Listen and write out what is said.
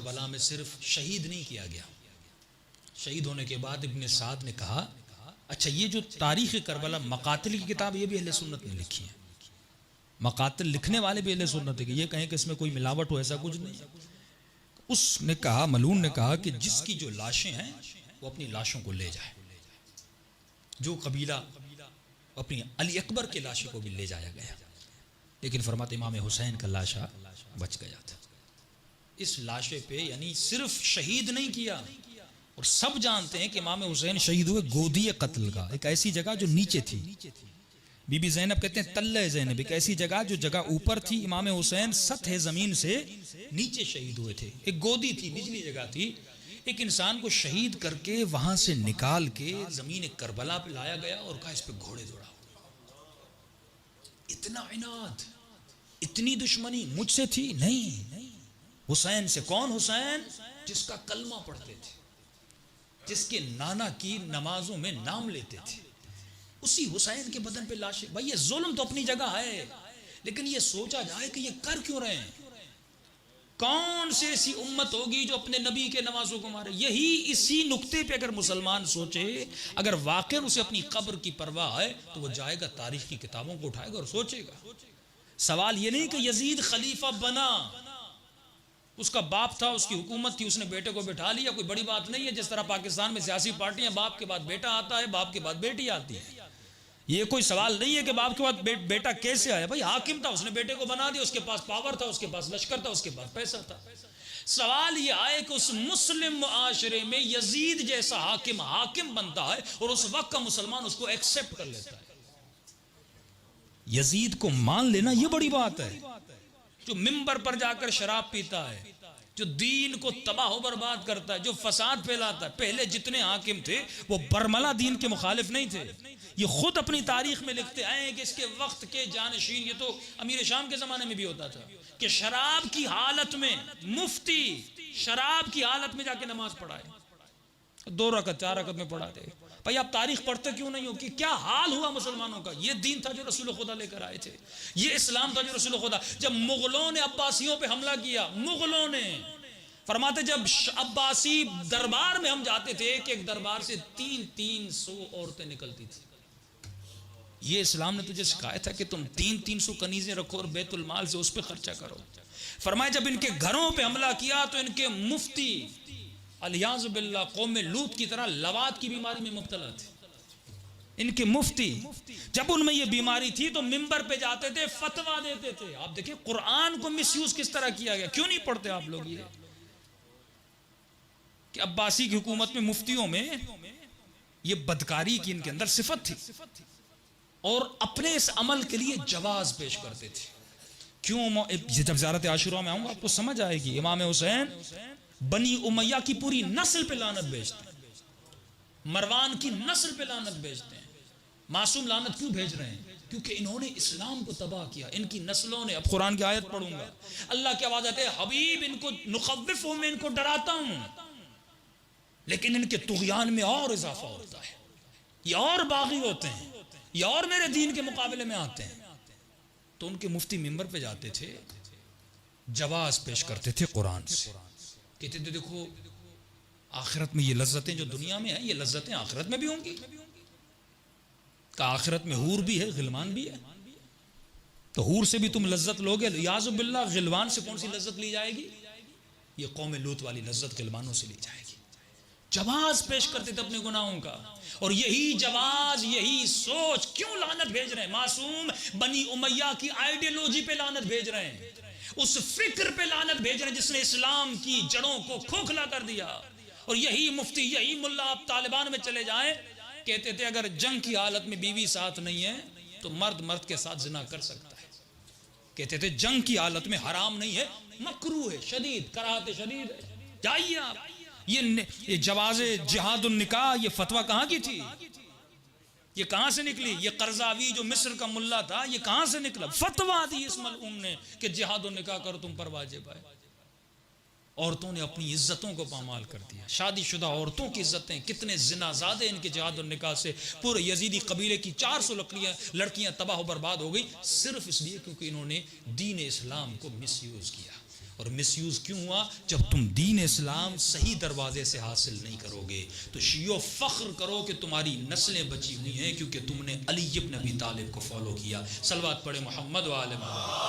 Karbala में सिर्फ शहीद नहीं किया गया। शहीद होने के बाद इब्न साद ने कहा, अच्छा ये जो तारीख़ करबला मकातिल की किताब ये भी अहले सुन्नत ने लिखी है, मकातिल लिखने वाले भी अहले सुन्नत है, कि ये कहें कि इसमें कोई मिलावट हो, ऐसा कुछ नहीं। उसने कहा, मलून ने कहा कि जिसकी जो लाशें हैं वो अपनी लाशों को ले जाए। जो कबीला अपनी अली अकबर के लाशों को भी ले जाया गया, लेकिन फरमाते इमाम हुसैन का लाशा बच गया था। इस लाशे पे यानी सिर्फ शहीद नहीं किया, और सब जानते हैं कि इमाम हुसैन शहीद हुए गोदी कत्ल का, एक ऐसी जगह जो नीचे थी। बीबी ज़ैनब कहते हैं तल्ले ज़ैनब, एक ऐसी जगह जो जगह ऊपर थी। इमाम हुसैन सतह ज़मीन से नीचे शहीद हुए थे। एक गोदी थी, निचली जगह थी। एक इंसान को शहीद करके वहां से निकाल के ज़मीन करबला पे लाया गया और कहा इस पे घोड़े दौड़ा। इतना इनाद, इतनी दुश्मनी मुझसे थी? नहीं। हुसैन से। कौन हुसैन? जिसका कलमा पढ़ते थे, जिसके नाना की नमाजों में नाम लेते थे, उसी हुसैन के बदन पे लाशें। भाई ये जुल्म तो अपनी जगह है, लेकिन ये सोचा जाए कि ये कर क्यों रहे हैं। कौन सी ऐसी उम्मत होगी जो अपने नबी के नमाजों को मारे। यही इसी नुक्ते पे अगर मुसलमान सोचे, अगर वाकई उसे अपनी कब्र की परवाह है, तो वो जाएगा तारीख की किताबों को उठाएगा और सोचेगा। सवाल ये नहीं कि यजीद खलीफा बना, उसका बाप था, उसकी हुकूमत थी, उसने बेटे को बिठा लिया, कोई बड़ी बात नहीं है। जिस तरह पाकिस्तान में सियासी पार्टियां, बाप के बाद बेटा आता है, बाप के बाद बेटी आती है। ये कोई सवाल नहीं है कि बाप के बाद बेटा कैसे आया। भाई हाकिम था, उसने बेटे को बना दिया, उसके पास पावर था, उसके पास लश्कर था, उसके पास पैसा था। सवाल यह आए कि उस मुस्लिम मुआशरे में यजीद जैसा हाकिम बनता है और उस वक्त का मुसलमान उसको एक्सेप्ट कर लेता है। यजीद को मान लेना यह बड़ी बात है। जो मिंबर पर जाकर शराब पीता है, जो दीन को तबाह बर्बाद करता है, जो फसाद फैलाता है। पहले जितने हाकिम थे वो बरमला दीन के मुखालिफ नहीं थे। ये खुद अपनी तारीख में लिखते आए हैं कि इसके वक्त के जानशीन, ये तो अमीर शाम के जमाने में भी होता था कि शराब की हालत में मुफ्ती शराब की हालत में जाके नमाज पढ़ाए, 2 रकत 4 रकत में पढ़ाते। भाई आप तारीख पढ़ते क्यों नहीं हो कि क्या हाल हुआ मुसलमानों का। ये दीन था जो रसूल खुदा लेकर आए थे, ये इस्लाम था जो रसूल खुदा। जब मुगलों ने अब्बासियों पे हमला किया, मुगलों ने फरमाते जब अब्बासी दरबार में हम जाते थे कि एक दरबार से 300 औरतें निकलती थी। ये इस्लाम ने तुझे सिखाया था कि तुम 300 कनीजें रखो और बैतुल माल से उस पर खर्चा करो। फरमाया जब इनके घरों पे हमला किया तो इनके मुफ्ती अलियाज़ बिल्लाह कौम लूत की तरह लवात की बीमारी में मुब्तला थे। इनके मुफ्ती जब उनमें ये बीमारी थी तो मिंबर पे जाते थे, फतवा देते थे। आप देखिए कुरान को मिसयूज किस तरह किया गया। क्यों नहीं पढ़ते आप लोग ये कि अब्बासी की हुकूमत में मुफ्तियों में ये बदकारी की इनके अंदर सिफत थी और अपने इस अमल के लिए जवाज पेश करते थे। क्यों? जब ज़ियारत आशुरा में आऊंगा आपको समझ आएगी। इमाम हुसैन बनी उमैया की पूरी नस्ल पे लानत भेजते हैं, मरवान की नस्ल पे लानत भेजते हैं। मासूम लानत क्यों भेज रहे हैं? क्योंकि इन्होंने इस्लाम को तबाह किया, इनकी नस्लों ने। अब कुरान की आयत पढ़ूंगा, अल्लाह की आवाज आती है, हबीब इनको नुखव्विफ हूं, मैं इनको डराता हूं, लेकिन इनके तुग़यान में और इजाफा होता है, ये और बागी होते हैं, ये और मेरे दीन के मुकाबले में आते हैं। तो उनके मुफ्ती मिंबर पे जाते थे, जवाज पेश करते थे कुरान से, कहते थे देखो आखिरत में ये लज्जतें जो दुनिया में है, ये लज्जतें आखिरत में भी होंगी। का आखिरत में हूर भी है, गिलमान भी है, तो हूर से भी तुम लज्जत लोगे, याज़ु बिल्लाह गिलमान से कौन सी लज्जत ली जाएगी? ये कौम लूत वाली लज्जत गिलमानों से ली जाएगी। जवाज पेश करते थे अपने गुनाहों का, और यही जवाज, यही सोच क्यों लानत भेज रहे हैं? मासूम बनी उमैया की आइडियोलॉजी पे लानत भेज रहे हैं, उस फिक्र पे लानत भेज रहे हैं जिसने इस्लाम की जड़ों को खोखला कर दिया। और यही मुफ्ती, यही मुल्ला आप तालिबान में चले जाएं, कहते थे अगर जंग की हालत में बीवी साथ नहीं है तो मर्द मर्द के साथ जिना कर सकता है। कहते थे जंग की हालत में हराम नहीं है, मकरू है, शदीद कराहत शदीद है। जाइए आप, ये जवाज़े जिहादुन निकाह, ये फतवा कहाँ की थी? ये कहां से निकली? ये कर्जावी जो मिस्र का मुल्ला था, ये कहां से निकला? फतवा दी इस मलऊन ने कि जिहादुन निकाह करो तुम पर वाजिब है। औरतों ने अपनी इज्जतों को पामाल कर दिया। शादीशुदा औरतों की इज्जतें, कितने जिनाजादे इनके जिहादुन निकाह से पूरे यजीदी कबीले की 400 लड़कियां तबाह बर्बाद हो गई, सिर्फ इसलिए क्योंकि इन्होंने दीन इस्लाम को मिसयूज किया। और मिसयूज क्यों हुआ? जब तुम दीन इस्लाम सही दरवाजे से हासिल नहीं करोगे तो शियो फख्र करो कि तुम्हारी नस्लें बची हुई हैं क्योंकि तुमने अली इब्न अबी तालिब को फॉलो किया। सलवात पढ़े मोहम्मद व आले मोहम्मद।